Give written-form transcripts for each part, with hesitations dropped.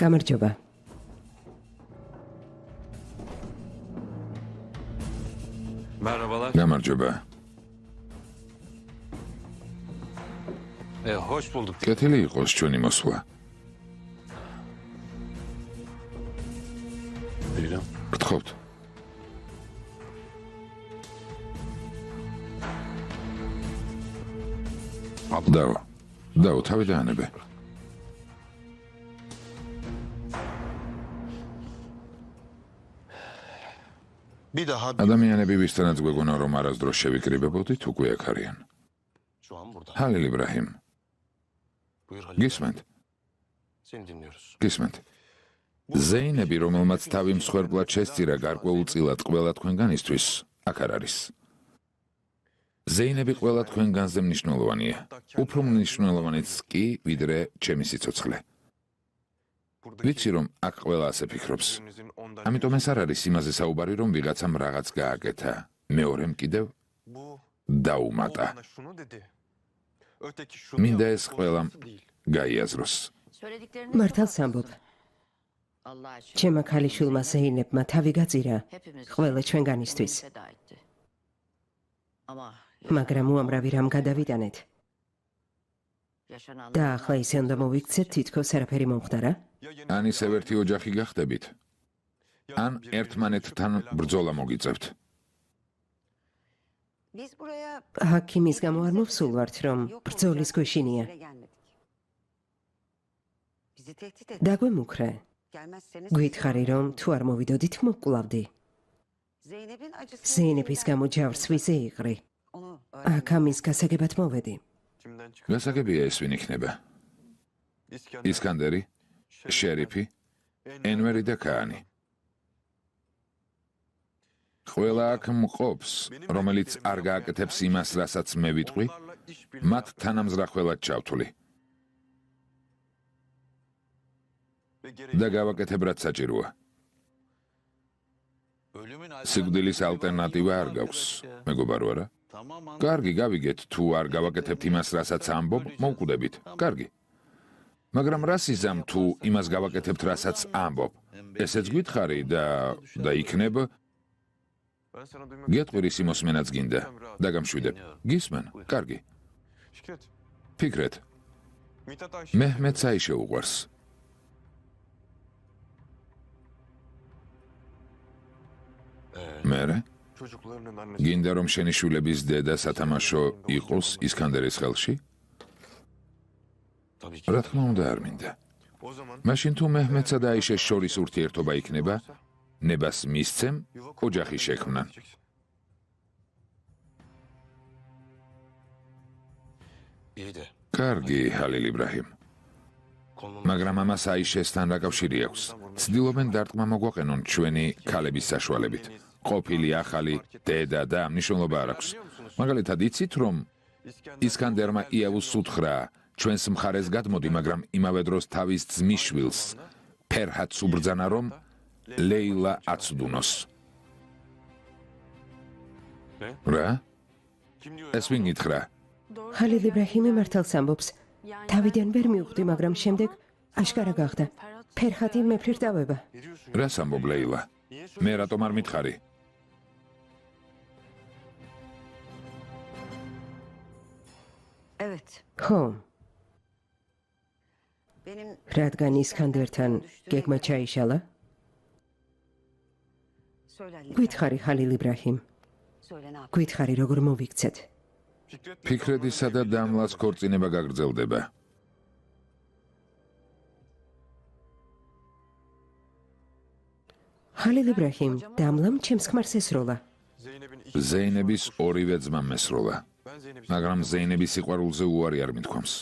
გამარჯობა. Merhabalar. გამარჯობა. Hoş bulduk. კეთილი იყოს ჩვენი მოსვლა. Buyurun. გთხოვთ. დაო, თავი დაანებე. Bir daha ადამიანები ვისთანაც გვეგონა რომ არასდროს შევიკრიბებოდით, უკვე აქ არიან. şu an burada. ჰალილ იბრაჰიმ, Buyur Halil. გისმენთ? Seni dinliyoruz. გისმენთ. ზეინები, რომელმაც თავი მსხვერპლად შესწირა გარკვეულწილად ყველა თქვენგანისთვის, აქ არ არის. ზეინები ყველა თქვენგანზე მნიშვნელოვანია. უფრო მნიშვნელოვანიც კი, ვიდრე ჩემი სიცოცხლე. ვიცი რომ აქ ყველა ასე ფიქრობს. ამიტომ ეს არ არის იმაზე საუბარი, რომ ვიღაცამ რაღაც გააკეთა. მეორემ კიდევ დაუმატა. მინდა ეს ყველამ გაიაზროს. მართალს ამბობ. ჩემმა ქალიშვილმა ზეინებმა თავი გაძირა ყველა ჩვენგანისთვის. მაგრამ უამრავი რამ გადავიტანეთ. და ახლა ისე უნდა მოვიქცეთ, თითქოს არაფერი მომხდარა? ან ისევ ერთი ოჯახი გახდებით, ან ერთმანეთთან ბრძოლა მოგიწევთ. აქ იმის გამო არ მოვსულვართ, რომ ბრძოლის გვეშინია. დაგვემუქრე. გითხარი რომ თუ არ მოვიდოდით მოვკლავდი. ზეინების გამო ჯავს ვიზე იყრი. აქ ამის გასაგებად მოვედი. გასაგებია ეს ვინ იქნება? ისკანდერი, შერიფი, ენვერი და ქაანი. ყველა აქ მყოფს, რომელიც არ გააკეთებს იმას, რასაც მე ვიტყვი, მათ თანამზრახველად ჩავთვლი. და გავაკეთებ რაც საჭიროა. სიკვდილის ალტერნატივა არ გაქვს, მეგობარო არა? კარგი, გავიგეთ, თუ არ გავაკეთებთ იმას, რასაც ამბობ, მოვკვდებით. კარგი. მაგრამ რა სიზამ თუ იმას გავაკეთებთ, რასაც ამბობ? ესეც გითხარი და იქნებ გეტყვირის იმოსმენაც გინდა და გამშვიდებ. გისმენ? კარგი. ფიქრეთ. მეჰმედს აიშე უყვარს. მერე? გინდა რომ შენი შვილების დედა სათამაშო იყოს ისკანდერის ხელში? რა თქმა უნდა არ მინდა. მაშინ თუ მეჰმედსა და აიშეს შორის ურთიერთობა იქნება, ნებას მისცემ ოჯახი შექმნან. კარგი, ჰალილ იბრაჰიმ. მაგრამ ამას აიშესთან რა კავშირი აქვს? ცდილობენ დარტყმა მოგვაყენონ ჩვენი ქალების საშუალებით. ყოფილი ახალი დედა და მნიშვნელობა არ აქვს. მაგალითად იცით რომ ისკანდერმა იავუს უთხრა ჩვენს მხარეს გადმოდი, მაგრამ იმავე დროს თავის ძმის შვილს ფერჰადს უბრძანა რომ ლეილა აცდუნოს. რა? ეს ვინ გითხრა? ხალილ იბრაჰიმი მართალს ამბობს. თავიდან ვერ მივხვდი, მაგრამ შემდეგ აშკარა გახდა. ფერჰადი მეფლირტავება. რას ამბობ ლეილა? მე რატომ არ მითხარი? ხო. რადგან ისკანდერთან გეგმა ჩაიშალა? გითხარი ხალილ იბრაჰიმ. გითხარი როგორ მოვიქცეთ? ფიქრედისა და დამლას ქორწინება გაგრძელდება. ხალილ იბრაჰიმ, დამლამ ჩემს ქმარს ესროლა. ზეინების ორივე ძმა მესროლა. მაგრამ ზეინების სიყვარულზე უარი არ მithქვამს.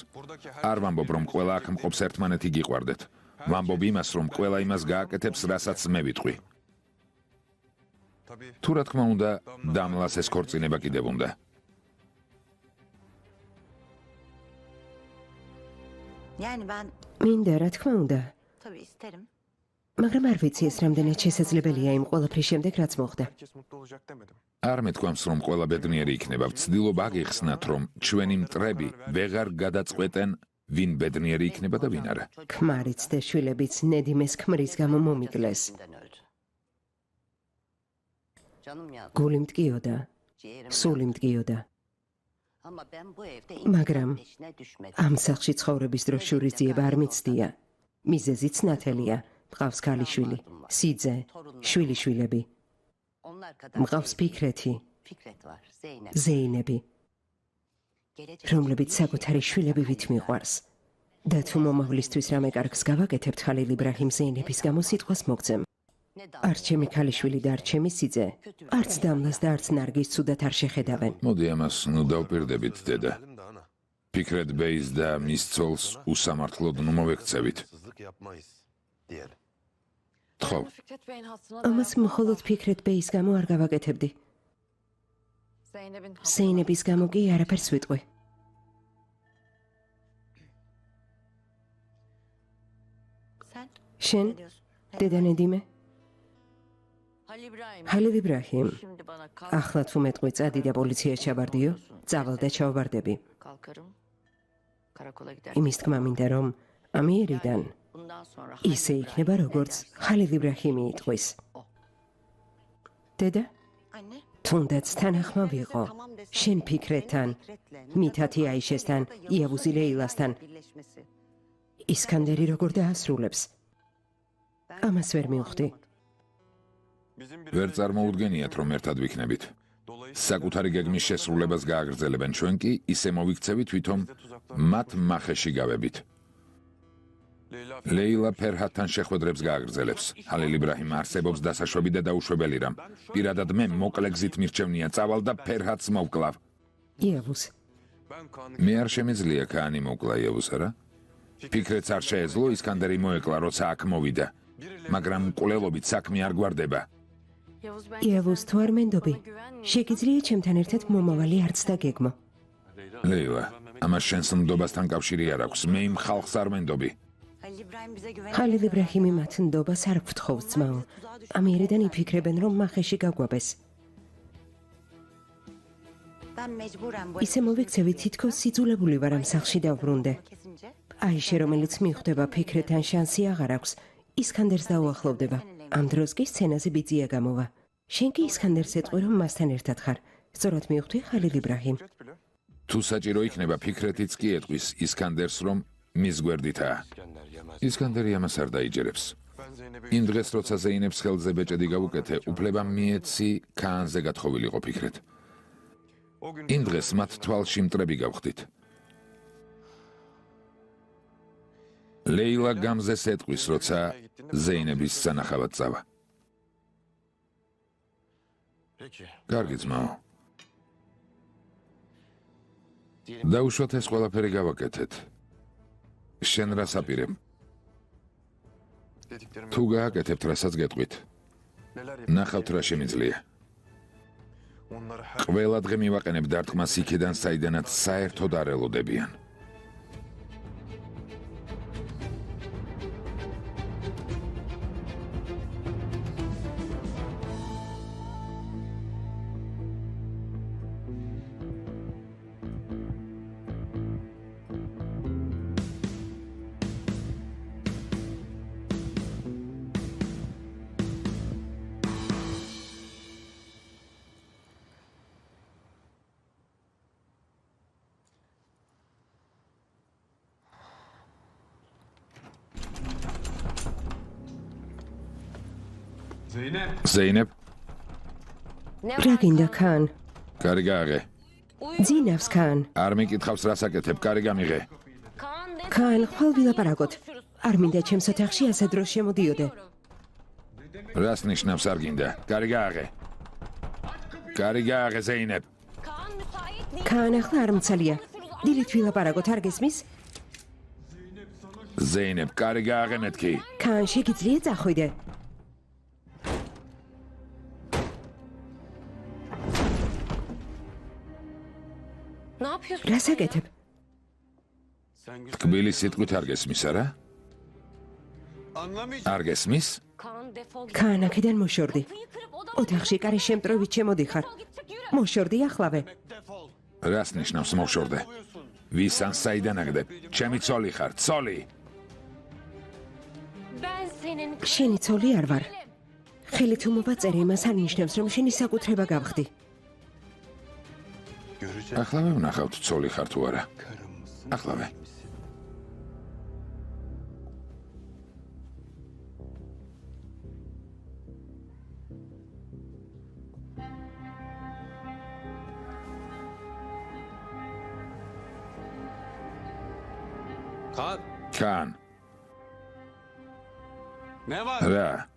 არ ვამბობ რომ ყველა აქ მყოფს ერთმანეთი გიყვარდეთ. ვამბობ იმას რომ ყველა იმას გააკეთებს, რასაც მე ვიტყვი. თუ რა თქმა უნდა, დამლას ეს ქორწინება კიდევ უნდა. მინდა რა თქმა უნდა. მაგრამ არ ვიცი ეს რამდენად შესაძლებელია იმ ყველაფრის შემდეგ, რაც მოხდა. არ მეთქვამს რომ ყველა ბედნიერი იქნება. ვცდილობ აგიხსნათ რომ ჩვენი მტრები ვეღარ გადაწყვეტენ ვინ ბედნიერი იქნება და ვინ არა. ქმარიც და შვილებიც ნედიმეს ქმრის გამო მომიკლეს. გული მტკიოდა, სული მტკიოდა. მაგრამ ამ სახლში ცხოვრების დროს შურის ძიება არ მიცდია. მიზეზიც ნათელია, მყავს ქალიშვილი, სიძე, შვილიშვილები. მყავს ფიქრეთი, ზეინები, რომლებიც საკუთარი შვილებივით მიყვარს. და თუ მომავლისთვის რამე კარგს გავაკეთებთ, ხალილ იბრაჰიმ ზეინების გამო სიტყვას მოგცემ. არც ჩემი ქალიშვილი და არც ჩემი სიძე, არც დამლას და არც ნარგის ცუდად არ შეხედავენ. მოდი ამას ნუ დავპირდებით, დედა. ფიქრეთ ბეის და მის ცოლს უსამართლოდ ნუ მოვექცევით. ხო, ამას მხოლოდ ფიქრეთ ბეის გამო არ გავაკეთებდი. ზეინების გამო კი არაფერს ვიტყვი. შენ, დედა ნედიმე? ხალილ იბრაჰიმ, ახლა თუ მეტყვი წადი და პოლიციას ჩაბარდიო, წავალ და ჩავაბარდები. იმის თქმა მინდა, რომ ამიერიდან ისე იქნება, როგორც ხალილ იბრაჰიმი იტყვის. დედა, თუნდაც თანახმა ვიყო, შენ ფიქრეთთან, მითათი აიშესთან, იავუზი ლეილასთან. ისქანდერი როგორ დაასრულებს? ამას ვერ მივხვდი. ვერ წარმოუდგენიათ, რომ ერთად ვიქნებით. საკუთარი გეგმის შესრულებას გააგრძელებენ, ჩვენ კი ისე მოვიქცევით, თვითონ მათ მახეში გავებით. ლეილა ფერჰატთან შეხვედრებს გააგრძელებს. ხალილ იბრაჰიმ არსებობს დასაშვები და დაუშვებელი რამ. პირადად მე მოკლე გზით მირჩევნია, წავალ და ფერჰატს მოვკლავ. იავუს, მე არ შემიძლია ქაანი მოვკლა იავუს, არა? ფიქრეთს არ შეეძლო ისქანდერი მოეკლა, როცა აქ მოვიდა. მაგრამ მკვლელობით საქმე არ გვარდება. იავუს, თუ არ მენდობი, შეგიძლია ჩემთან ერთად მომავალი არც და გეგმო. ლეილა, ამას შენს ნდობასთან კავშირი არ აქვს. მე იმ ხალხს არ მენდობი. ხალილ იბრაჰიმი მათ ნდობას არ გვთხოვს, ძმაო. ამიერიდან იფიქრებენ, რომ მახეში გაგვაბეს. ისე მოვიქცევი, თითქოს სიძულებული ვარ ამ სახლში დავბრუნდე. აიშე, რომელიც მიხვდება ფიქრეთთან, შანსი აღარ აქვს. ისქანდერს დაუახლოვდება. ამ დროს კი სცენაზე ბიძია გამოვა. შენ კი ისქანდერს ეტყვი, რომ მასთან ერთად ხარ. სწორად მივხვდი, ხალილ იბრაჰიმ? თუ საჭირო იქნება, ფიქრეთიც კი ეტყვის ისქანდერს, რომ მის გვერდითაა. ისქანდერი ამას არ დაიჯერებს. იმ დღეს, როცა ზეინებს ხელზე ბეჭედი გავუკეთე, უფლება მიეცი ქაანზე გათხოვილიყო ფიქრეთ. იმ დღეს მათ თვალში მტრები გავხდით. ლეილა გამზეს ეტყვის, როცა ზეინების სანახავად წავა. კარგი ძმაო. დაუშვათ ეს ყველაფერი გავაკეთეთ. შენ რას აპირებ? თუ გააკეთებთ, რასაც გეტყვით. ნახავთ რა შემიძლია. ყველა დღე მივაყენებ დარტყმას იქიდან, საიდანაც საერთოდ არ ელოდებიან. ზეინებ, რა გინდა ქან? კარი გააღე. ძინავს ქან. არ მიკითხავს რას აკეთებ, კარი გამიღე. ქან, ხვალ ვილაპარაკოთ. არ მინდა ჩემს ოთახში ასე დროს შემოდიოდე. რას ნიშნავს არ გინდა? კარი გააღე. კარი გააღე, ზეინებ. ქან, ახლა არ მცალია. დილით ვილაპარაკოთ, არ გესმის? ზეინებ, კარი გააღე მეთქი. ქან, შეგიძლია წახვიდე. რას აკეთებ? თკბილი სიტყვით არ გესმის, არა? არ გესმის? ქან, აქედან მოშორდი. ოთახში კარი შემტრევით შემოდიხარ. მოშორდი ახლავე. რას ნიშნავს მოშორდე? ვის ან საიდან აგდებ? ჩემი ცოლი ხარ, ცოლი. შენი ცოლი არ ვარ. ხელით უმოვაწერი იმას არ ნიშნავს, რომ შენი საკუთრება გავხდი. Ახლავე ვნახავთ ცოლი ხარ თუ არა. ახლავე. Khan. რა?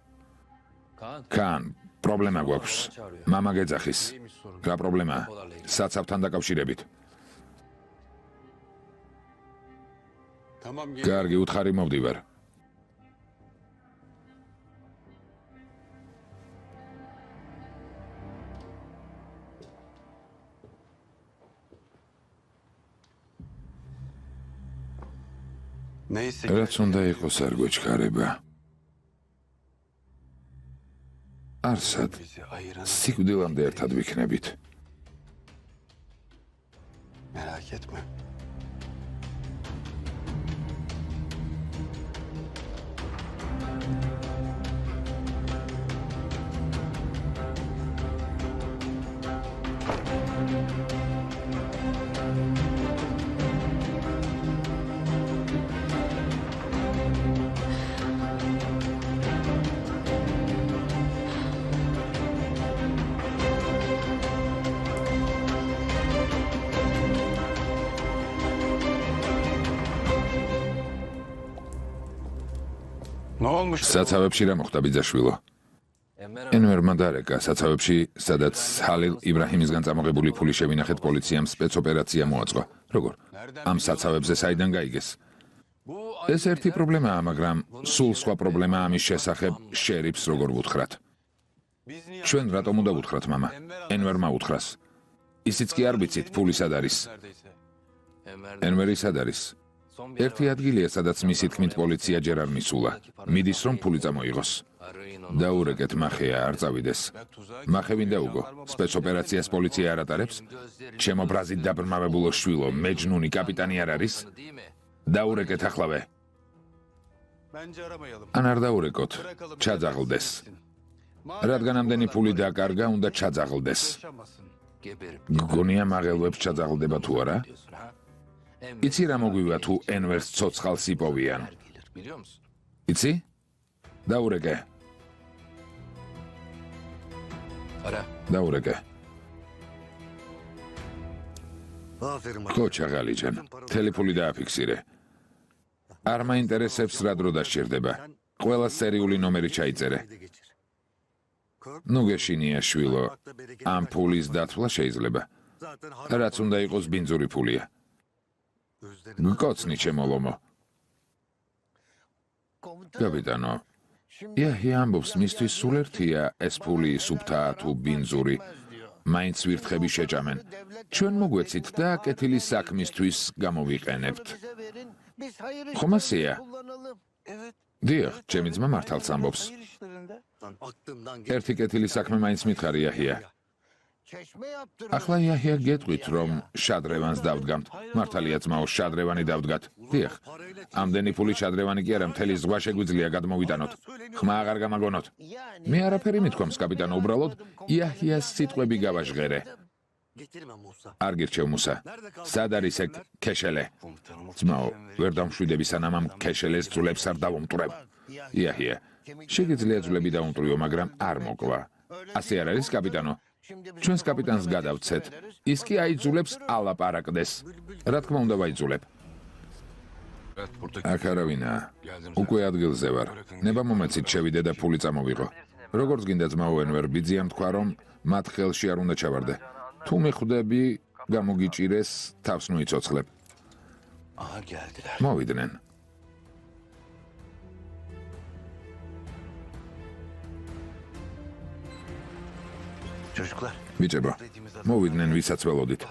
Khan, პრობლემა გვაქვს. მამა გეძახის. რა პრობლემაა? საცავთან დაკავშირებით. კარგი, უთხარი მოვდივარ. რაც უნდა იყოს არ გვეჩქარება. არსად, სიკვდილამდე ერთად ვიქნებით. Merak etme. საცავებში რა მოხდა ბიძაშვილო? ენვერმა დარეკა საცავებში, სადაც ჰალილ იბრაჰიმისგან წამოღებული ფული შევინახეთ პოლიციამ სპეცოპერაცია მოაწყო. როგორ? ამ საცავებზე საიდან გაიგეს? ეს ერთი პრობლემაა, მაგრამ სულ სხვა პრობლემაა ამის შესახებ შერიფს როგორ ვუთხრათ. ჩვენ რატომ უნდა ვუთხრათ მამა? ენვერმა უთხრას. ისიც კი არ ვიცით ფული სად არის. ენვერი სად არის? ერთი ადგილია, სადაც მისი თქმით პოლიცია ჯერ არ მისულა. მიდის რომ ფული წამოიღოს. დაურეკეთ მახეა არ წავიდეს. მახე ვინ დაუგო? სპეცოპერაციას პოლიცია არ ატარებს? ჩემო ბრაზით დაბრმავებულო შვილო, მეჯნუნი კაპიტანი არ არის? დაურეკეთ ახლავე. ან არ დაურეკოთ, ჩაძაღლდეს. რადგან ამდენი ფული დაკარგა, უნდა ჩაძაღლდეს. გგონია მაღელვებს ჩაძაღლდება თუ არა? იცი რა მოგვივა თუ ენვერს ცოცხალს იპოვიან? იცი? დაურეკე. დაურეკე. ხო, ჩაღალიჯან, თელეფონი დააფიქსირე. არ მაინტერესებს რა დრო დასჭირდება. ყველა სერიული ნომერი ჩაიწერე. ნუ გეშინია შვილო, ამ ფულის დათვლა შეიძლება. რაც უნდა იყოს ბინძური ფულია. გკოცნი ჩემო ლომო. კაპიტანო, იაჰია ამბობს, მისთვის სულ ერთია ეს ფული სუფთაა თუ ბინძური. მაინც ვირთხები შეჭამენ. ჩვენ მოგვეცით და კეთილი საქმისთვის გამოვიყენებთ. ხომ ასეა? დიახ, ჩემი ძმა მართალს ამბობს. ერთი კეთილი საქმე მაინც მითხარი იაჰია. ახლა იაჰია გეტყვით, რომ შადრევანს დავდგამთ. მართალია ძმაო, შადრევანი დავდგათ. დიახ, ამდენი ფული შადრევანი კი არა, მთელი ზღვა შეგვიძლია გადმოვიტანოთ. ხმა აღარ გამაგონოთ. მე არაფერი მithქვამს, კაპიტანო, უბრალოდ იაჰიას სიტყვები გავაჟღერე. არ გირჩევ მუსა. სად არის ეგ ქეშელე? ძმაო, ვერ დამშვიდები, სანამ ამ ქეშელეს ძვლებს არ დავუმტვრევ. იაჰია, შეგიძლია ძვლები დაუმტვრიო, მაგრამ არ მოკლა. ასე არ არის, კაპიტანო? ჩვენს კაპიტანს გადავცეთ. ის კი აიძულებს ალაპარაკდეს. რა თქმა უნდა ვაიძულებ. აქ არავინაა. უკვე ადგილზე ვარ. ნება მომეცით შევიდე და ფული წამოვიღო. როგორც გინდა ძმაო ენვერ, ბიძიამ თქვა, რომ მათ ხელში არ უნდა ჩავარდე. თუ მიხვდები, გამოგიჭირეს, თავს მოიცოცხლებ. მოვიდნენ. ბიჭებო, მოვიდნენ ვისაც ველოდით.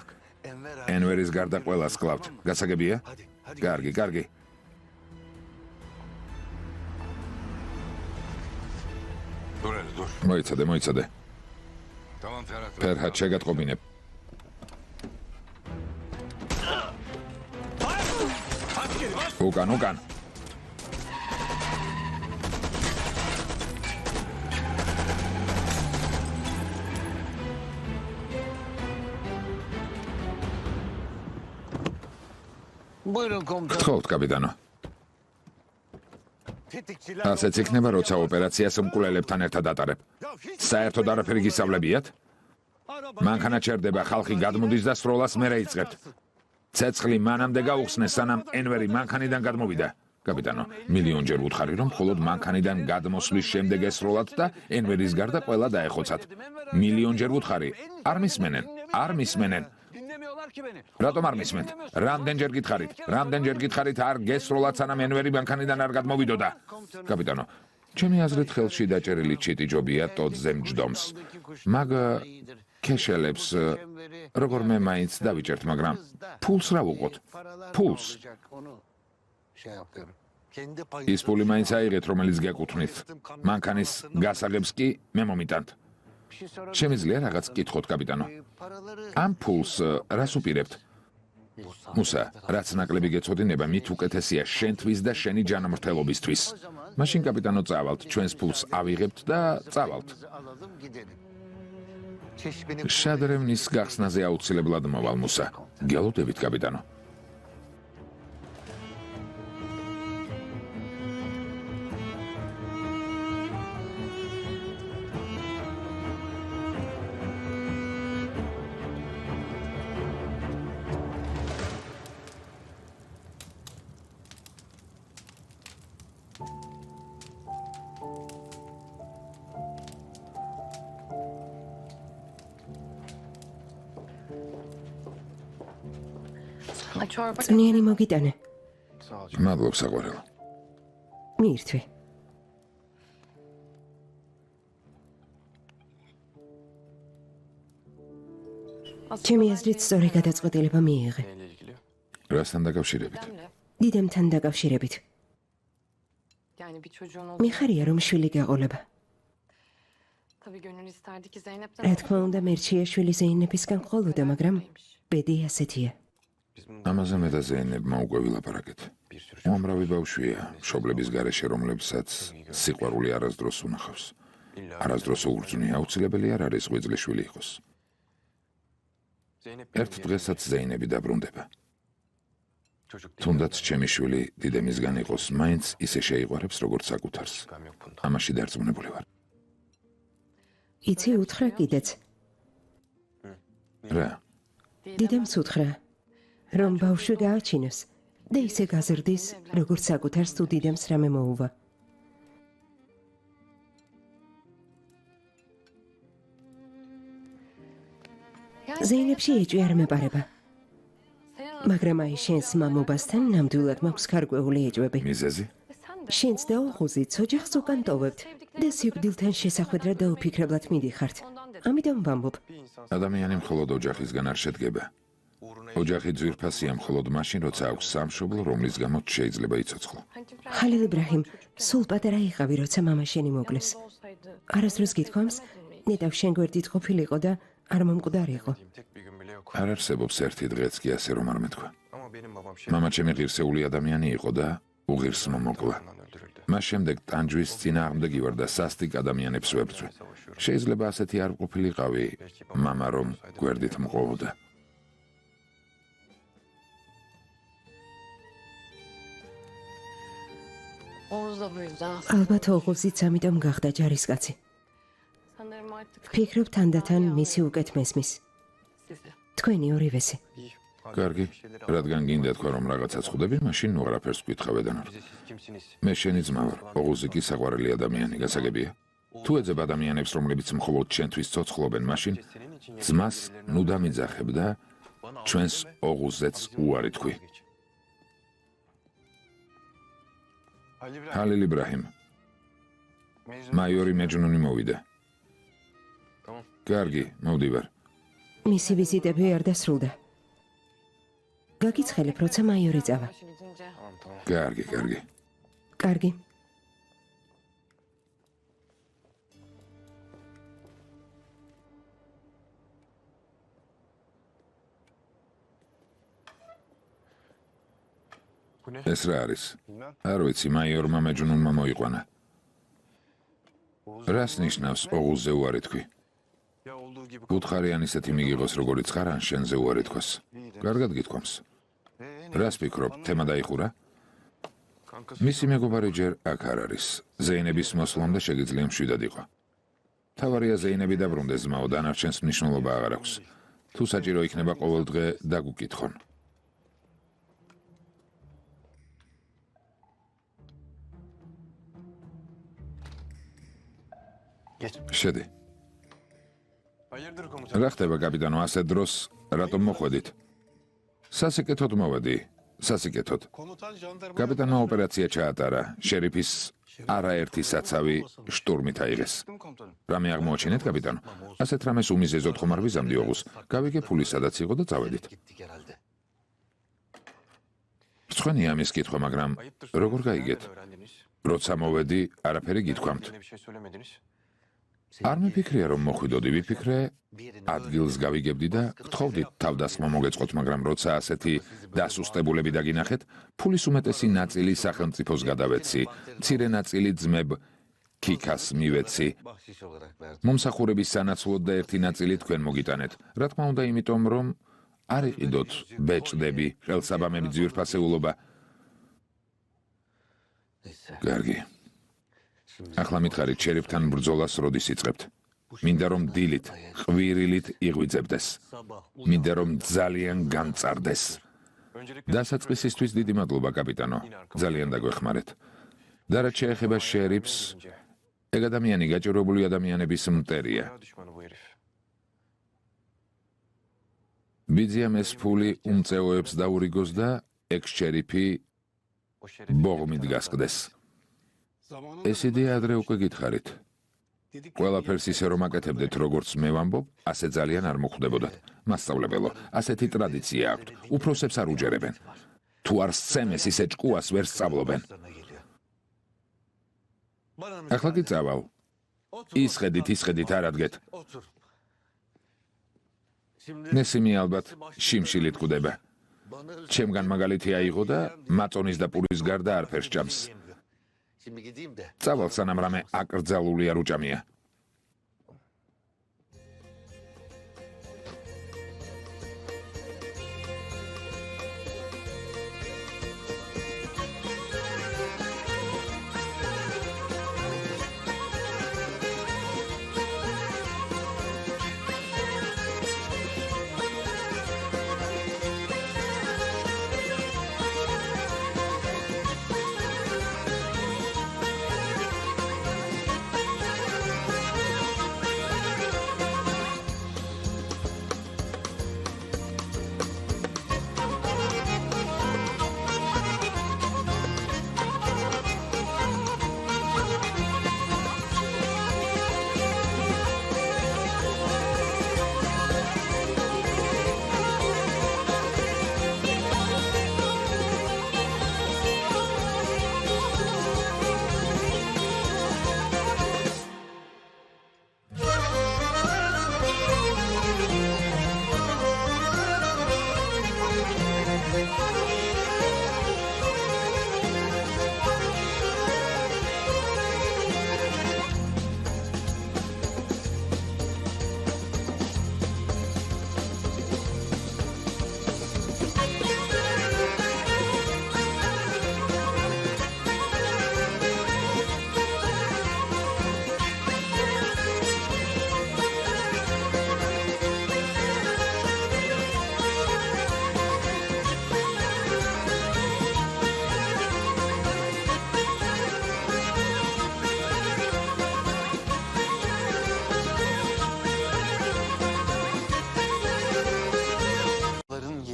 ენვერის გარდა ყველას კლავთ. გასაგებია? კარგი, კარგი. მოიცადე, მოიცადე. ფერჰად შეგატყობინებ. უკან. გთხოვთ, კაპიტანო. ასეც იქნება, როცა ოპერაციას მკვლელებთან ერთად ატარებ. საერთოდ არაფერი გისწავლებიათ? მანქანა ჩერდება, ხალხი გადმოდის და სროლას მერე იწყებთ. ცეცხლი მანამდე გაუხსნეს, სანამ ენვერი მანქანიდან გადმოვიდა. კაპიტანო, მილიონჯერ ვუთხარი, რომ მხოლოდ მანქანიდან გადმოსვლის შემდეგ ესროლათ და ენვერის გარდა ყველა დაეხოცათ. მილიონჯერ ვუთხარი, არ მისმენენ. რატომ არ მისმენთ? რამდენჯერ გითხარით, არ გესროლათ, სანამ ენვერი მანქანიდან არ გადმოვიდოდა. კაპიტანო, ჩემი აზრით ხელში დაჭერილი ჩიტი ჯობია ტოტზე მჯდომს. მაგ ქეშელებს როგორმე მაინც დავიჭერთ, მაგრამ ფულს რა ვუყოთ? ფულს. ის ფული მაინც აიღეთ, რომელიც გეკუთვნით. მანქანის გასაღებს კი მე მომიტანთ. შემიძლია რაღაც კითხოთ, კაპიტანო? ამ ფულს რას უპირებთ? მუსა, რაც ნაკლები გეცოდინება, მით უკეთესია შენთვის და შენი ჯანმრთელობისთვის. მაშინ, კაპიტანო, წავალთ, ჩვენს ფულს ავიღებთ და წავალთ. შადრევნის გახსნაზე აუცილებლად მოვალ, მუსა. გელოდებით, კაპიტანო. წვნიანი მოგიტანე. მადლობ, საყვარელო. მიირთვი. ჩემი აზრით სწორი გადაწყვეტილება მიიღე. რასთან დაკავშირებით? დიდემთან დაკავშირებით. მიხარია, რომ შვილი გაყოლება. რა თქმა უნდა, მერჩია შვილი ზეინებისგან ყოლოდა, მაგრამ ბედი ასეთია. ამაზე მე და ზეინებმა უკვე ვილაპარაკეთ. უამრავი ბავშვია, მშობლების გარეშე, რომლებსაც სიყვარული არასდროს უნახავს. არასდროს უგრძნია, აუცილებელი არ არის ღვიძლიშვილი იყოს. ერთ დღესაც ზეინები დაბრუნდება. თუნდაც ჩემი შვილი დიდემისგან იყოს, მაინც ისე შეიყვარებს, როგორც საკუთარს. ამაში დარწმუნებული ვარ. იცი, უთხრა კიდეც. რა? დიდემს უთხრა, რომ ბავშვი გააჩინოს და ისე გაზრდის, როგორც საკუთარს თუ დიდემს რამე მოუვა. ზეინებში ეჭვი არ მეპარება. მაგრამ აი შენს მამობასთან ნამდვილად მაქვს გარკვეული ეჭვები. მიზეზი? შენს და ოღუზით ოჯახს უკან ტოვებთ და სიკვდილთან შესახვედრად დაუფიქრებლად მიდიხართ. ამიტომ ვამბობ. ადამიანი მხოლოდ ოჯახისგან არ შედგება. ოჯახი ძვირფასია მხოლოდ მაშინ, როცა აქვს სამშობლო, რომლის გამოც შეიძლება იცოცხლო. ხალილ იბრაჰიმ, სულ პატარა იყავი, როცა მამა შენი მოკლეს. არასდროს გითქვამს, ნეტავ შენ გვერდით ყოფილიყო და არ მომკვდარიყო. არ არსებობს ერთი დღეც კი ასე რომ არ მეთქვა. მამა ჩემი ღირსეული ადამიანი იყო და უღირსმო მოკლა. მას შემდეგ ტანჯვის წინააღმდეგი ვარ და სასტიკ ადამიანებს ვებრძვი. შეიძლება ასეთი არ ყოფილიყავი მამა, რომ გვერდით მყოფოდა. ალბათ ოღუზიც ამიტომ გახდა ჯარისკაცი. ვფიქრობ თანდათან მისი უკეთ მესმის. თქვენი ორივესი. კარგი, რადგან გინდა თქვა რომ რაღაცას ხვდები, მაშინ ნუ არაფერს გკითხავედან არ. მე შენი ძმა ვარ, ოღუზი კი საყვარელი ადამიანი, გასაგებია. თუ ეძებ ადამიანებს, რომლებიც მხოლოდ ჩვენთვის ცოცხლობენ, მაშინ ძმას ნუ დამიძახებ და ჩვენს ოღუზეც უარი თქვი. ხალილ იბრაჰიმ, მაიორი მეჯნუნი მოვიდა. კარგი, მოვდივარ. მისი ვიზიტები არ დასრულდა. გაგიცხელებ, როცა მაიორი წავა. კარგი. კარგი. ეს რა არის? არ ვიცი, მაიორმა მეჯნუნმა მოიყვანა. რას ნიშნავს ოღუზზე უარი თქვი? უთხარიან ისეთი მიგიღოს, როგორიც ხარ, ან შენზე უარი თქვას. კარგად გითქვამს. რას ფიქრობ, თემა დაიხურა? მისი მეგობარი ჯერ აქ არ არის. ზეინების მოსვლამდე შეგიძლია მშვიდად იყო. თავარია ზეინები დაბრუნდეს ძმაო, დანარჩენს მნიშვნელობა აღარ აქვს. თუ საჭირო იქნება ყოველ დღე დაგუკითხონ. შედი. რა ხდება კაპიტანო, ასეთ დროს რატომ მოხვედით? სასიკეთოდ მოვედი, სასიკეთოდ. კაპიტანმა ოპერაცია ჩაატარა, შერიფის არაერთი საცავი შტურმით აიღეს. რამე აღმოაჩინეთ კაპიტანო? ასეთ რამეს უმიზეზოდ ხომ არ ვიზამდი ოღუს. გავიგე ფული სადაც იყო და წავედით. რცხვენია ამის კითხვა, მაგრამ როგორ გაიგეთ? როცა მოვედი, არაფერი გითქვამთ. არ მიფიქრია რომ მოხვიდოდი, ვიფიქრე ადგილს გავიგებდი და გთხოვდით თავდასხმა მოგეწყოთ, მაგრამ როცა ასეთი დასუსტებულები დაგინახეთ, ფულის უმეტესი ნაწილი სახელმწიფოს გადავეცი, მცირე ნაწილი ძმებ ქიქას მივეცი. მომსახურების სანაცვლოდ და ერთი ნაწილი თქვენ მოგიტანეთ. რა თქმა უნდა, იმიტომ რომ არ იყიდოთ ბეჭდები, ხელსაბამები ძვირფასეულობა. კარგი. ახლა მითხარით, შერიფთან ბრძოლას როდის იწყებთ? მინდა რომ დილით, ყვირილით იღვიძებდეს. მინდა რომ ძალიან განწარდეს. დასაწყისისთვის დიდი მადლობა კაპიტანო. ძალიან დაგვეხმარეთ. და რაც შეეხება შერიფს, ეგ ადამიანი გაჭირვებული ადამიანების მტერია. ბიძიამ ეს ფული უმწეოებს დაურიგოს და ექს-შერიფი ბოღმით გასყდეს. ეს იდეა ადრე უკვე გითხარით. ყველაფერს ისე რომ აკეთებდეთ, როგორც მე ვამბობ, ასე ძალიან არ მოხვდებოდათ. მასწავლებელო, ასეთი ტრადიცია აქვთ. უფროსებს არ უჯერებენ. თუ არ სცემეს, ისე ჭკუას ვერ სწავლობენ. ახლა კი წავალ. ისხედით, არ ადგეთ. ნესიმი ალბათ შიმშილით კვდება. ჩემგან მაგალითი აიღო და მაწონის და პურის გარდა არაფერს ჭამს. წავალ, სანამ რამე აკრძალული არ უჭამია.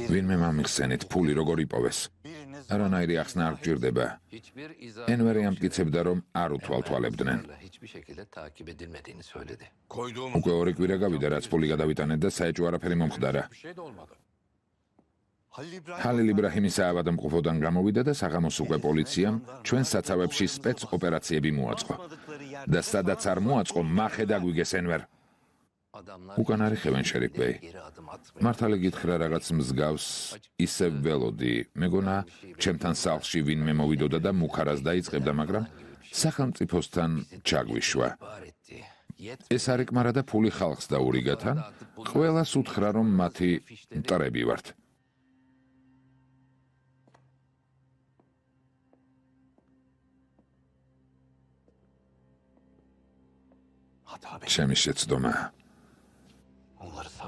ვინმე მამიხსენით, ფული როგორ იპოვეს. არანაირი ახსნა არ გჭირდება. ენვერი ამტკიცებდა, რომ არ უთვალთვალებდნენ. უკვე 2 კვირა გავიდა, რაც ფული გადავიტანეთ და საეჭვო არაფერი მომხდარა. ჰალილ იბრაჰიმის საავადმყოფოდან გამოვიდა და საღამოს უკვე პოლიციამ ჩვენ საცავებში სპეც ოპერაციები მოაწყო. და სადაც არ მოაწყო, მახე დაგვიგეს ენვერ. უკან არ იხევენ შერიფ ბეი. მართალი გითხრა რაღაც მსგავს ისევ ველოდი. მეგონა ჩემთან სახლში ვინმე მოვიდოდა და მუქარას დაიწყებდა, მაგრამ სახელმწიფოსთან ჩაგვიშვა. ეს არ ეკმარა და ფული ხალხს დაურიგათან, ყველას უთხრა რომ მათი მტრები ვართ. ჩემი შეცდომა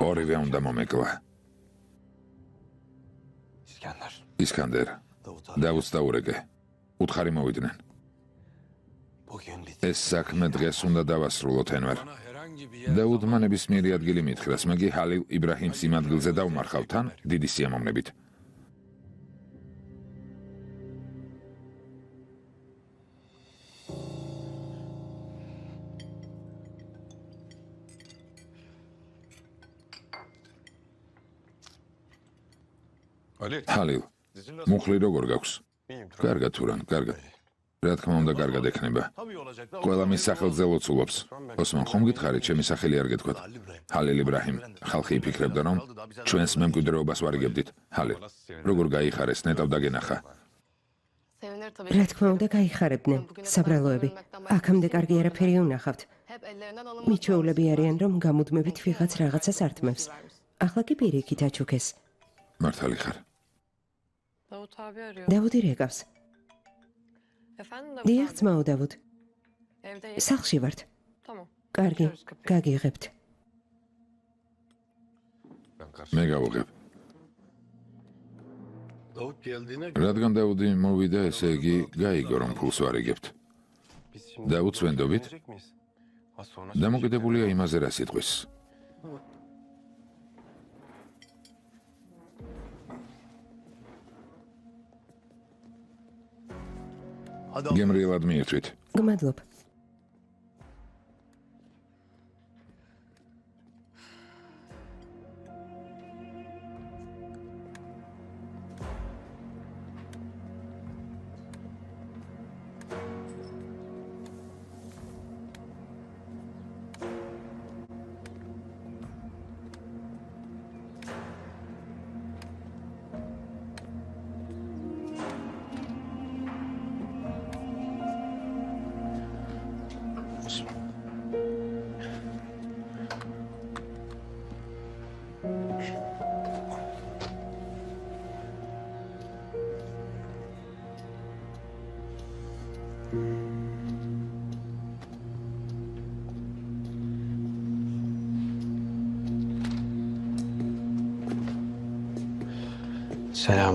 ორივე უნდა მომეკლა. ისკანდერ, დავუდს და ურეგე, უთხარი მოვიდნენ. ეს საქმე დღეს უნდა დავასრულოთ ენვარ. დავუდმა ნებისმიერი ადგილი მითხრას, მაგი ჰალილ იბრაჰიმს იმ ადგილზე დავმარხავ თან დიდი სიამოვნებით. ჰალილ, მუხლი როგორ გაქვს? კარგად თურან, კარგად. რა თქმა უნდა, კარგად ექნება. ყველა მის სახელზე ლოცულობს. ოსმან, ხომ გითხარით, ჩემი სახელი არ გეთქვათ? ჰალილ იბრაჰიმ, ხალხი იფიქრებდა, რომ ჩვენს მემკვიდრეობას ვარიგებდით. ჰალილ, როგორ გაიხარეს, ნეტავ დაგენახა. რა თქმა უნდა, გაიხარებდნენ, საბრალოები. აქამდე კარგი არაფერი უნახავთ. მიჩვეულები არიან, რომ გამუდმებით ვიღაც რაღაცას ართმევს. ახლა კი პირიქით აჩუქეს. მართალი ხარ. დავუდი რეკავს. დიახ, ძმაო დავუდ. სახლში ვართ. კარგი, გაგიღებთ. მე გავუღებ. რადგან დავუდი მოვიდა, ესე იგი გაიგო, რომ ფულს ვარიგებთ. დავუდს ვენდობით? დამოკიდებულია იმაზე, რა სიტყვის. გემრიელად მიირთვით. გმადლობ.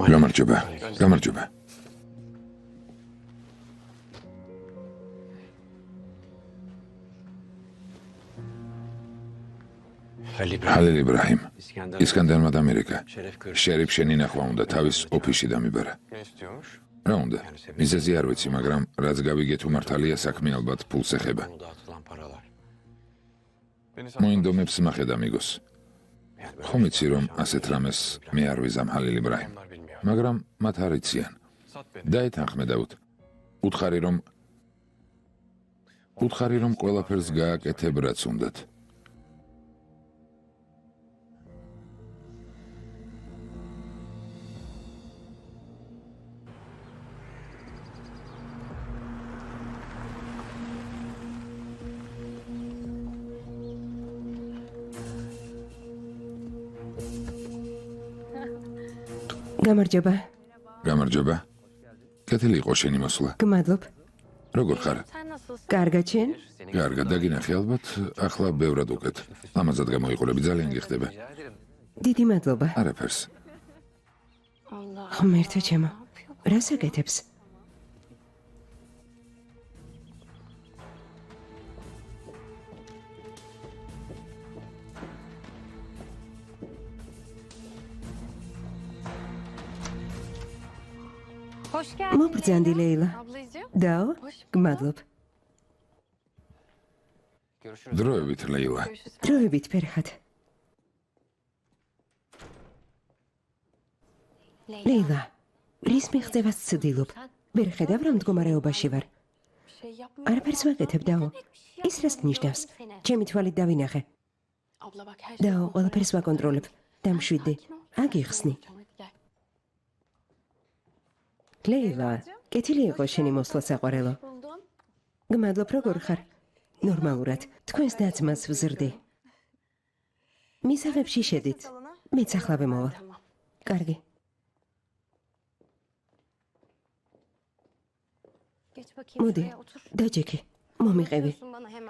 გამარჯობა, გამარჯობა. ჰალილ იბრაჰიმ, ისკანდერმა და ამერიკა. შერიფ შენი ნახვა უნდა თავის ოფისში დამიბარა. რა უნდა? მიზეზი არ ვიცი, მაგრამ რაც გავიგე თუ მართალია საქმე ალბათ ფულს ეხება. მოინდომებს მახედა მიგოს. ხომ იცი რომ ასეთ რამეს მე არ ვიზამ ჰალილ იბრაჰიმ, მაგრამ მათ არ იციან. დაეთანხმე დავუდ. უთხარი რომ ყველაფერს გააკეთებ რაც უნდათ. გამარჯობა. გამარჯობა. კეთილი იყო შენი მოსვლა. გმადლობ. როგორ ხარ? კარგად შენ? კარგად დაგინახე ალბათ, ახლა ბევრად უკეთ. ამაზად გამოიყურები, ძალიან გიხდება. დიდი მადლობა. არაფერს. ღმერთო ჩემო, რას აკეთებს? მობრძანდი ლეილა. დაო, გმადლობ. დროებით ლეილა. დროებით ფერხად. ლეილა, რის მიღწევას ცდილობ? ვერ ხედავ რა მდგომარეობაში ვარ. არაფერს ვაკეთებ, დაო. ის რას ნიშნავს? ჩემი თვალით დავინახე. დაო, ყველაფერს ვაკონტროლებ. დამშვიდდი. აგიხსნი. ლეილა, კეთილი იყო შენი მოსვლა საყვარელო. გმადლობ, როგორ ხარ? ნორმალურად. თქვენს და-ძმას ვზრდი. მისაღებში შედით. მეც ახლა ვემოვალ. კარგი. მოდი, დაჯექი. მომიყევი.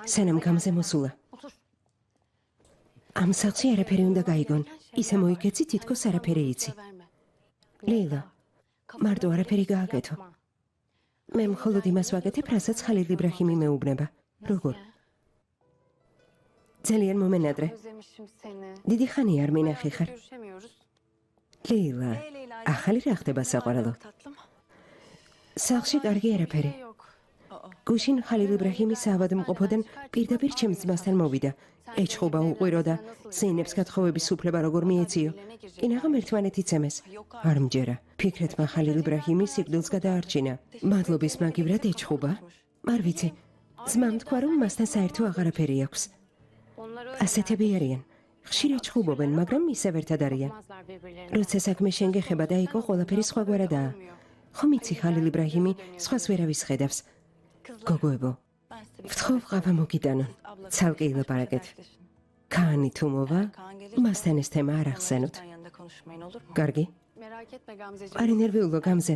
სანამ გამზე მოსულა. ამ სახლში არაფერი უნდა გაიგონ. ისე მოიქეცი, თითქოს არაფერი იცი. ლეილა, მარტო არაფერი გააკეთო. მე მხოლოდ იმას ვაკეთებ, რასაც ხალილ იბრაჰიმი მეუბნება. როგორ? ძალიან მომენადრე. დიდი ხანია არ მინახი ხარ. ლეილა, ახალი რა ხდება საყვარელო? სახლში კარგი არაფერი. გუშინ ხალილ იბრაჰიმი საავადმყოფოდან პირდაპირ ჩემს ძმასთან მოვიდა. ეჩხუბა უყვიროდა, ზეინებს გათხოვების უფლება როგორ მიეციო. კინაღამ ერთმანეთი ცემეს. არ მჯერა. ფიქრეთმა ხალილ იბრაჰიმი სიკვდილს გადაარჩინა. მადლობის მაგივრად ეჩხუბა. არ ვიცი. ძმამ თქვა, რომ მასთან საერთო აღარაფერი აქვს. ასეთები არიან. ხშირად ჩხუბობენ, მაგრამ ისევ ერთად არიან. როცა საქმე შენ გეხება და იყო, ყველაფერი სხვაგვარადაა. ხომ იცი ხალილ იბრაჰიმი სხვას ვერავის ხედავს. გოგოებო, ვთხოვ ყავა მოგიტანონ. ცალკე ილაპარაკეთ. ქანი თუ მოვა, მასთან ეს თემა არ ახსენოთ. კარგი? არ ენერვიულო გამზე.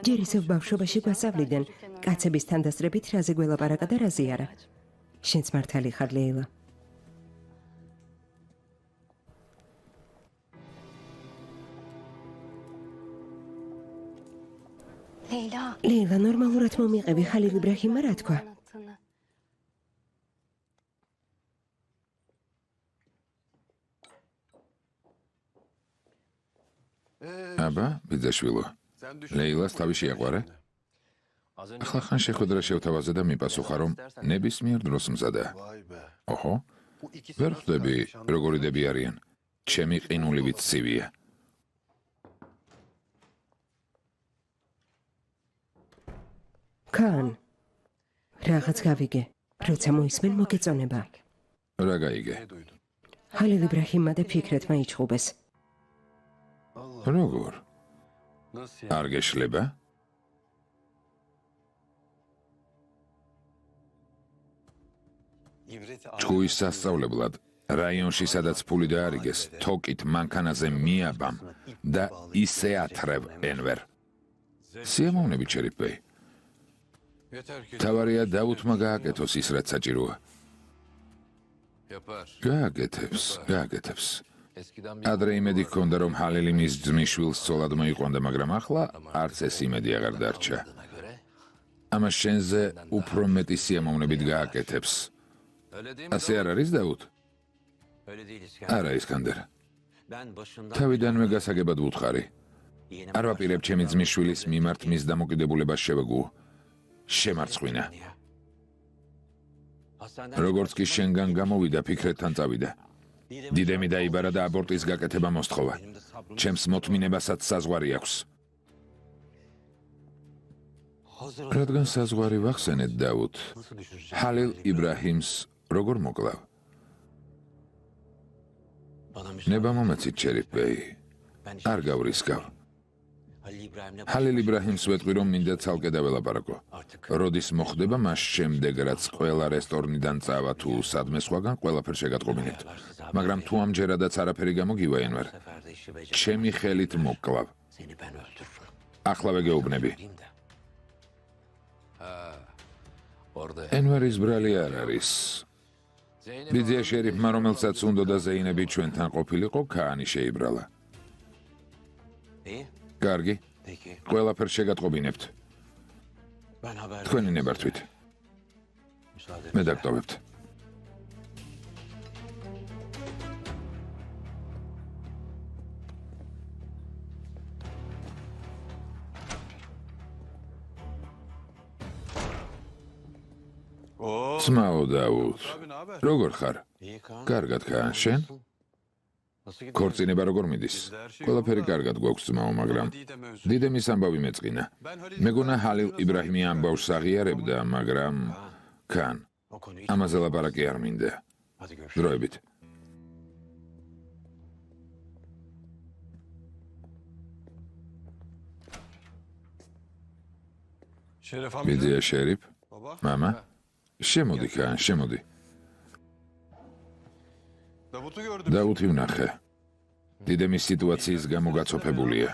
ჯერ ისევ ბავშვობაში გვასწავლიდან, კაცების თანდასწრებით რაზე გველაპარაკა და რაზე არა. შენც მართალი ხარ, ლეილა. ლეილა, ნორმალურად მომიყევი, ხალილ იბრაჰიმმა რა თქვა? აბა, ბიძაშვილო, ლეილას თავი შეაყვარა? ახლა ხან შეხვედრა შევთავაზე და მიპასუხა, რომ ნებისმიერ დროს მზადაა. ოჰო, ვერ ხვდები, როგორი დები არიან. ჩემი ყინულივით ცივია. კან, რაღაც გავიგე, როცა მოისმენ მოგეწონება. რა გაიგე? ხალილ იბრაჰიმმა და ფიქრეთმა იჩხუბეს. როგორ? არ გეშლება? ჭკუის სასწავლებლად, რაიონში სადაც ფული დაარიგეს, თოკით მანქანაზე მიაბამ და ისე ათრევ ენვერ. სიამოვნებით, შერიფ ბეი. თავარია დაუთმა გააკეთოს ის, რაც საჭიროა. გააკეთებს. ადრე იმედი ჰქონდა, რომ ჰალილი მის ძმისშვილს ცოლად მოიყვანდა, მაგრამ ახლა არც ეს იმედი აღარ დარჩა. ამას შენზე უფრო მეტი სიამოვნებით გააკეთებს. ასე არ არის, დაუთ? არა, ისკანდერ. თავიდანვე გასაგებად ვუთხარი. არ ვაპირებ ჩემი ძმისშვილის მიმართ მის დამოკიდებულებას შევეგუო. შემარცხვინა. როგორც კი შენგან გამოვიდა, ფიქრეთთან წავიდა. დიდემი დაიბარა და აბორტის გაკეთება მოსთხოვა. ჩემს მოთმინებასაც საზღვარი აქვს. რადგან საზღვარი ვახსენეთ, დაუთ, ხალილ იბრაჰიმს როგორ მოკლავ? ნება მომეცით, შერიფ ბეი. არ გავრისკავ. ხალილ იბრაჰიმს ვეტყვი, რომ მინდა ცალკე დაველაპარაკო. როდის მოხდება მას შემდეგ, რაც ყველა რესტორნიდან წავა თუ სადმე სხვაგან, ყველაფერს შეგატყობინებთ. მაგრამ თუ ამჯერადაც არაფერი გამოგივა, ენვერ, ჩემი ხელით მოკლავ. ახლავე გეუბნები. ენვერის ბრალი არ არის. ბიძია შერიფმა, რომელსაც უნდოდა ზეინები ჩვენთან ყოფილიყო, ქაანი შეიბრალა. კარგი, ყველაფერს შეგატყობინებთ. თქვენი ნებართვით. მე დაგტოვებთ. ძმაო დაუთ, როგორ ხარ? კარგად ხარ, შენ? ქორწინება როგორ მიდის? ყველაფერი კარგად გვაქვს, ძმაო, მაგრამ დიდემის ამბავი მეწყინა. მეგონა ხალილ იბრაჰიმი ამბავს აღიარებდა, მაგრამ კან, ამაზე ლაპარაკი არ მინდა. დროებით. ბედია შერიფ. მამა, შემოდი კან, შემოდი. დაუთი ვნახე. დიდემის სიტუაციის გამო გაცოფებულია.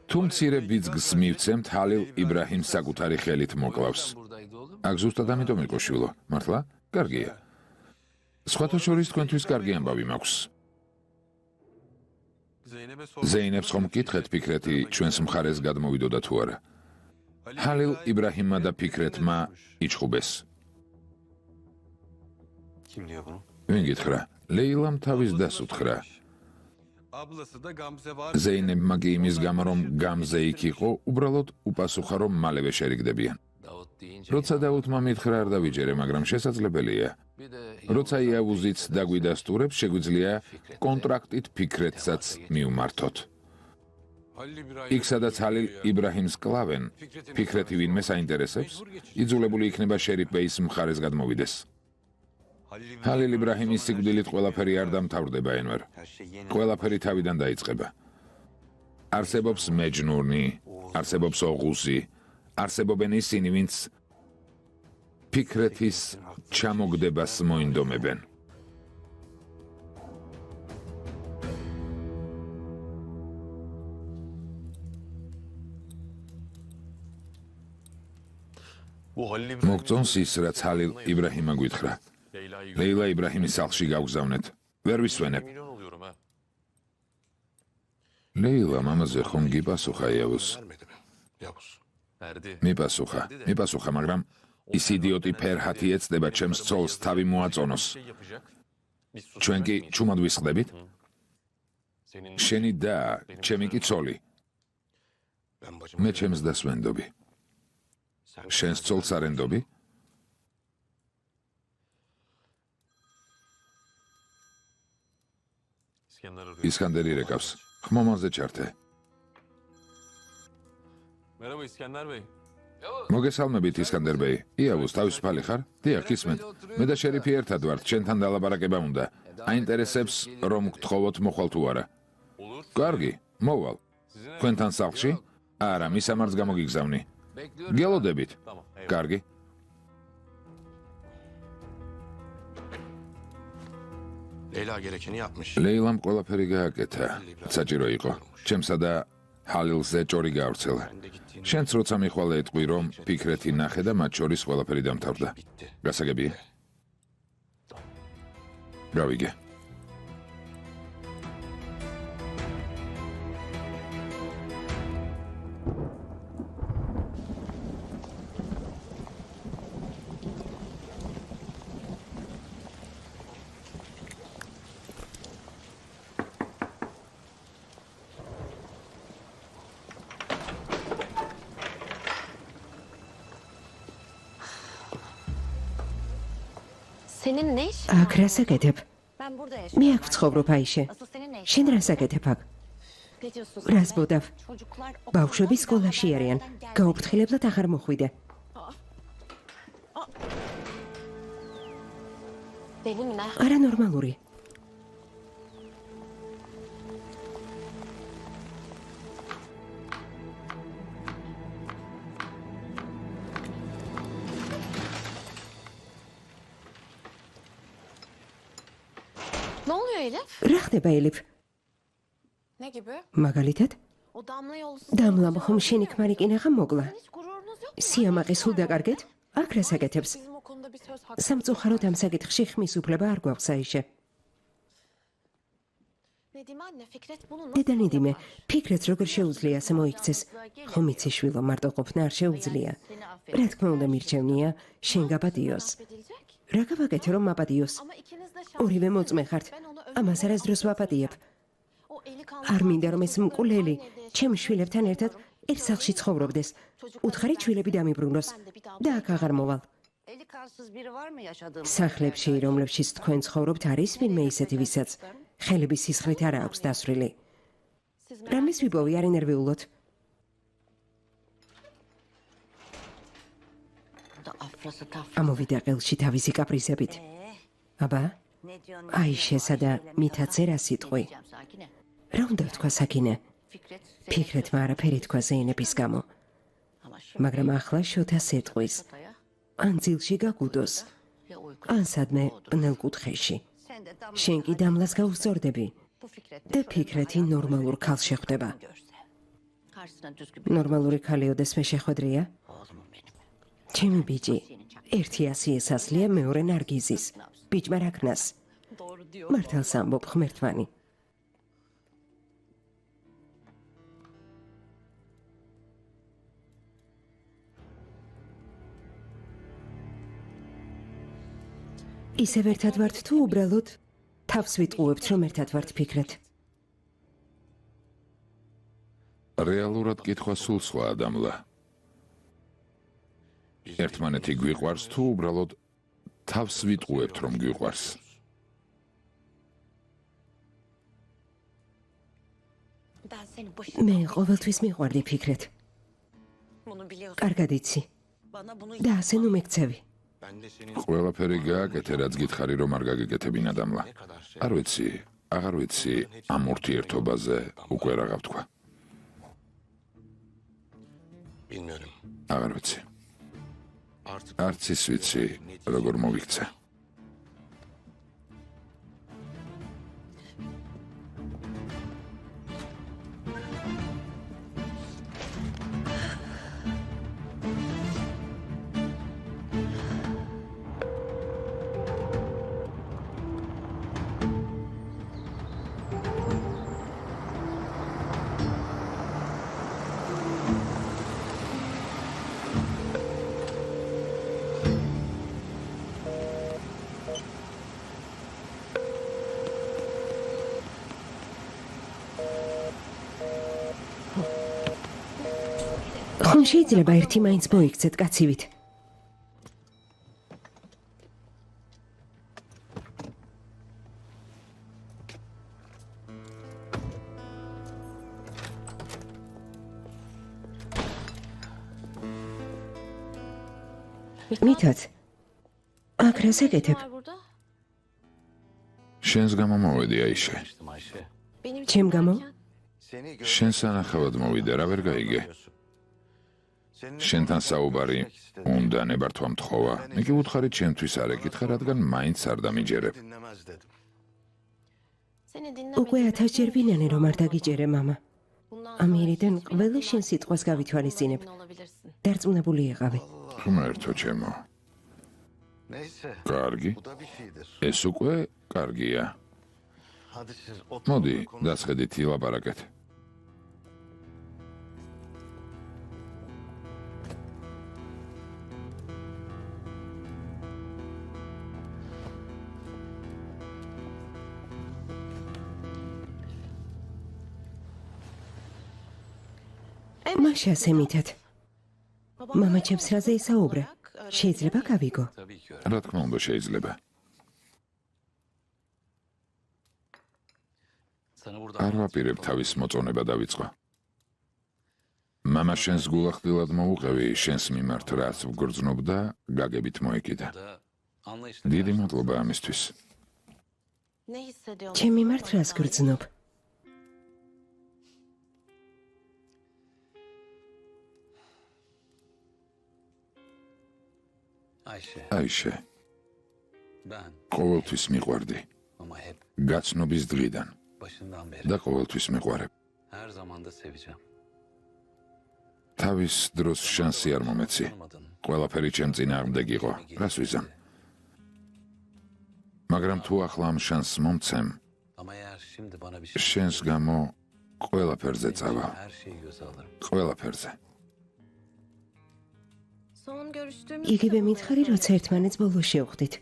თუ მცირე ბიძგს მივცემთ, ჰალილ იბრაჰიმს საკუთარი ხელით მოკლავს. აქ ზუსტად ამიტომ იყო შვილო, მართლა? კარგია. სხვათა შორის თქვენთვის კარგი ამბავი მაქვს. ზეინებს ხომ მკითხეთ ფიქრეთი ჩვენს მხარეს გადმოვიდოდა თუ არა? ჰალილ იბრაჰიმმა და ფიქრეთმა იჩხუბეს. ვინ გითხრა? ლეილამ თავის დას უთხრა. ზეინებმა კი იმის გამო რომ გამზე იქ იყო, უბრალოდ უპასუხა რომ მალევე შერიგდებიან. როცა დაუთმა მითხრა არ დავიჯერე, მაგრამ შესაძლებელია. როცა იავუზიც დაგვიდასტურებს, შეგვიძლია კონტრაქტით ფიქრეთსაც მივმართოთ. იქ სადაც ჰალილ იბრაჰიმს კლავენ, ფიქრეთი ვინმე საინტერესებს, იძულებული იქნება შერიფ ბეის მხარეს გადმოვიდეს. ჰალილ იბრაჰიმის სიკვდილით ყველაფერი არ დამთავრდება ენვარ. ყველაფერი თავიდან დაიწყება. არსებობს მეჯნურნი, არსებობს ოღუზი, არსებობენ ისინი, ვინც ფიქრეთის ჩამოგდებას მოინდომებენ. მოგწონს ის, რაც ჰალილ იბრაჰიმა გითხრა. ლეილა იბრაჰიმის სახლში გავგზავნეთ. ვერ ვისვენებ. ლეილა მამაზე ხომ გიპასუხა იავუს? მიპასუხა, მაგრამ ის იდიოტი ფერჰათი ეცდება ჩემს ცოლს თავი მოაწონოს. ჩვენ კი ჩუმად ვისხდებით? შენი და ჩემი კი ცოლი. მე ჩემს დას ვენდობი. შენს ცოლს არ ენდობი? ისკანდერი რეკავს. ხმომანზე ჩართე. მოგესალმებით ისკანდერ ბეი. იავუს თავისუფალი ხარ? დიახ, ისმენთ. მე და შერიფი ერთად ვართ, ჩვენთან დალაპარაკება უნდა. აინტერესებს რომ გთხოვოთ მოხვალ თუ არა? კარგი, მოვალ. თქვენთან სახლში? არა, მისამართს გამოგიგზავნი. გელოდებით. კარგი. ლეილამ ყველაფერი გააკეთა. საჭირო იყო. ჩემსა და ჰალილზე ჭორი გაავრცელა. შენც როცა მიხვალე ეტყვი რომ ფიქრეთი ნახე და მათ შორის ყველაფერი დამთავრდა. გასაგებია? გავიგე. აქ რას აკეთებ? მე აქ ვცხოვრობ აიშე. შენ რას აკეთებ აქ? რას ბოდავ? ბავშვები სკოლაში არიან. გაუფრთხილებლად აღარ მოხვიდე. არანორმალური. რა ხდება ელიფ? მაგალითად? დამლა ხომ შენი ქმარი კინაღამ მოკლა? სიამაყე სულ დაკარგეთ? აქ რას აკეთებს? სამწუხაროდ ამ საკითხში ხმის უფლება არ გვაქვს აიშე. დედანიდიმე, ფიქრეთ როგორ შეუძლია ასე მოიქცეს? ხომ იცი შვილო, მარტო ყოფნა არ შეუძლია. რა თქმა უნდა მირჩევნია, შენ გაპატიოს. რა გავაკეთე რომ მაპატიოს? ორივე მოწმე ხართ. ამას არასდროს ვაპატიებ. არ მინდა რომ ეს მკვლელი ჩემ შვილებთან ერთად ერთ სახლში ცხოვრობდეს. უთხარი შვილები დამიბრუნოს და აქ აღარ მოვალ. სახლებში, რომლებშიც თქვენ ცხოვრობთ, არის ვინმე ისეთი, ვისაც ხელების სისხლით არ აქვს დასრული. რამის ვიპოვი, არ ენერვიულოთ. ამოვიდა ყელში თავისი კაპრიზებით. აბა, აიშესა და მითაც რა სიტყვი. რა უნდა ვთქვა საკინე? ფიქრეთმა არაფერი თქვა ზეინების გამო. მაგრამ ახლა შოთას ეტყვის. ან ძილში გაგუდოს, ან სადმე პნელ კუთხეში. შენ კი დამლას გაუსწორდები და ფიქრეთი ნორმალურ ქალს შეხვდება. ნორმალური ქალი ოდესმე შეხვედრია? ჩემი ბიჭი, ერთი 100 ესასლია, მეორე ნარგიზის. ბიჭმა რა ქნას? მართალს ამბობ ღმერთვანი. ისევ ერთად ვართ თუ უბრალოდ თავს ვიტყუებთ, რომ ერთად ვართ ფიქრეთ? რეალურად კითხვა სულ სხვა ადამიანა. ერთმანეთი გვიყვარს თუ უბრალოდ თავს ვიტყუებთ, რომ გვიყვარს? მე ყოველთვის მიყვარდი ფიქრეთ. კარგად იცი. და ასე ნუ მეკცევი. ყველაფერი გააკეთე, რაც გითხარი, რომ არ გაგეკეთებინ ადამიანა. არ ვიცი, აღარ ვიცი ამ ურთიერთობაზე უკვე რა გავთქვა. აღარ ვიცი. არც ის ვიცი, როგორ მოვიქცე. ხომ შეიძლება ერთი მაინც მოიქცეთ კაცივით? მითაც აქ რას ეკეთებ? შენს გამო მოვედი აიშე. ჩემ გამო? შენ სანახავად მოვიდე, რა ვერ გაიგე? შენთან საუბარი უნდა ნებართვა მთხოვა. იგი უთხარი ჩემთვის არ ეკითხა, რადგან მაინც არ დამიჯერებ. უკვე 1000 ჯერ ვინანე რომ არ დაგიჯერე მამა. ამიერიდან ყველა შენ სიტყვას გავითვალისწინებ. დარწმუნებული იყავი. ღმერთო ჩემო. კარგი. ეს უკვე კარგია. მოდი, დასხედით ილაპარაკეთ. მაშა სემითად. მამა ჩემს რაზე ისაუბრა. შეიძლება გავიგო? რა თქმა უნდა შეიძლება. არ ვაპირებ თავის მოწონება დავიწყო. მამა შენს გულახდილად მოუყევი, შენს მიმართ რაც ვგრძნობ და გაგებით მოეკიდა. დიდი მადლობა ამისთვის. ჩემ მიმართ რას გრძნობ? აიშე, ყოველთვის მიყვარდი. გაცნობის დღიდან და ყოველთვის მიყვარებ. თავის დროს შანსი არ მომეცი. ყველაფერი ჩემ წინააღმდეგ იყო, რას ვიზამ. მაგრამ თუ ახლა ამ შანსს მომცემ, შენს გამო ყველაფერზე წავა. ყველაფერზე. იგივე მითხარი, როცა ერთმანეთს ბოლოს შევხვდით.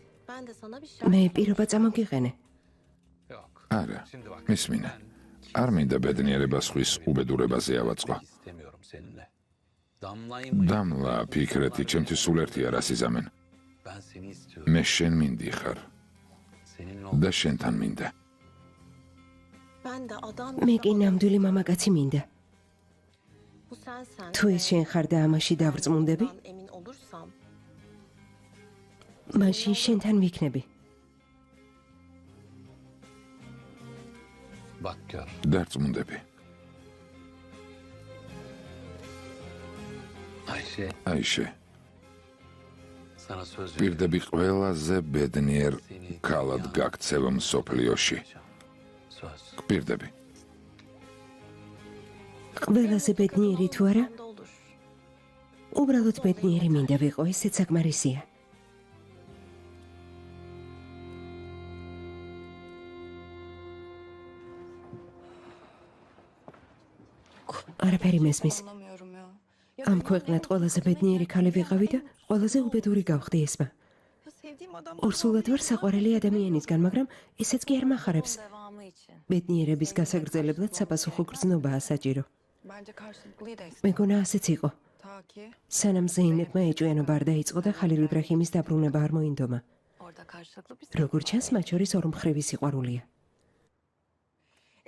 მე პირობა წამოგიყენე. არა, მისმინე. არ მინდა ბედნიერება სხვის უბედურებაზე ავაწყო. დამლა ფიქრეთი ჩემთვის სულ ერთია რას იზამენ. მე შენ მინდიხარ და შენთან მინდა. მე კი ნამდვილი მამაკაცი მინდა. თუ ეს შენ ხარ და ამაში დავრწმუნდები, მაშინ შენთან ვიქნები. დარწმუნდები. აიშე. აიშე. პირდები ყველაზე ბედნიერ ქალად გაქცევ მსოფლიოში. პირდები. ყველაზე ბედნიერი თუ არა? უბრალოდ ბედნიერი მინდა ვიყო, ესეც საკმარისია. არაფერი მესმის. ამ ქვეყნად ყველაზე ბედნიერი ქალი ვიყავი და ყველაზე უბედური გავხდი ესმა. ორსულად ვარ საყვარელი ადამიანისგან, მაგრამ ესეც კი არ მახარებს. ბედნიერების გასაგრძელებლად საპასუხო გრძნობაა საჭირო. მეგონა ასეც იყო. სანამ ზეინებმა ეჭვიანობა არ დაიწყო და ხალილ იბრაჰიმის დაბრუნება არ მოინდომა. როგორ ჩანს, მათ შორის ორმხრივი სიყვარულია.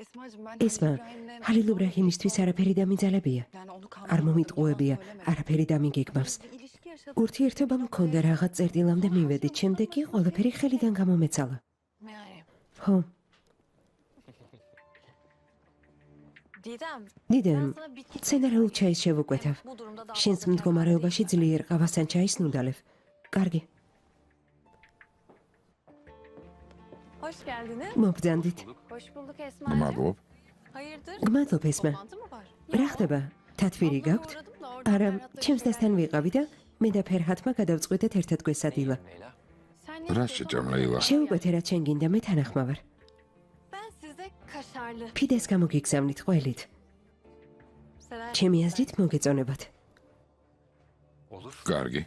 ესმა ხალილ იბრაჰიმისთვის არაფერი დამიძალებია. არ მომიტყუებია, არაფერი დამიგეგმავს. ურთიერთობა მქონდა რაღაც წერტილამდე მივედით, შემდეგ კი ყველაფერი ხელიდან გამომეცალა. ხო. დიდემ, სცენარულ ჩაის შევუკვეთავ. შენს მდგომარეობაში ძლიერ ყავასთან ჩაის ნუდალევ. კარგი. მობრძანდით. მადლობ. გმადლობ ესმა. რა ხდება? თათვირი გაქვთ? არა, ჩემს დასთან ვიყავი და მე და ფერჰათმა გადავწყვიტეთ ერთად გვესადილა. რა შეჭამ ლეილა? შევუკვეთე რაც შენ გინდა, მე თანახმა ვარ. ფიდეს გამოგიგზავნით ყველით. ჩემი აზრით მოგეწონებათ. კარგი.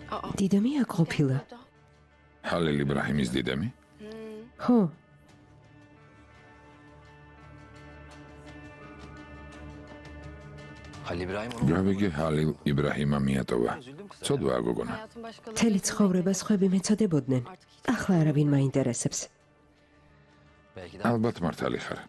დიდემი აქ ყოფილა. ხალილ იბრაჰიმის დიდემი? ხო. გავიგე ხალილ იბრაჰიმა მიატოვა. ცოდვა გოგონა. მთელი ცხოვრება სხვები მეწოდებოდნენ. ახლა არავინ მაინტერესებს. ალბათ მართალი ხარ.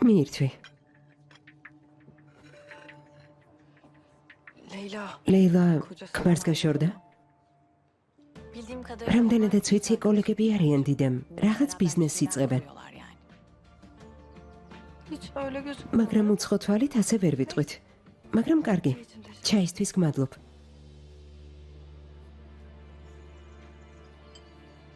მიირთვი. ლეილა, ქმარს გაშორდა? რამდენადაც ვიცი, კოლეგები არიან დიდემ. რაღაც ბიზნესს იწყებენ. მაგრამ უცხო თვალით ასე ვერ ვიტყვით. მაგრამ კარგი, ჩაისთვის გმადლობ.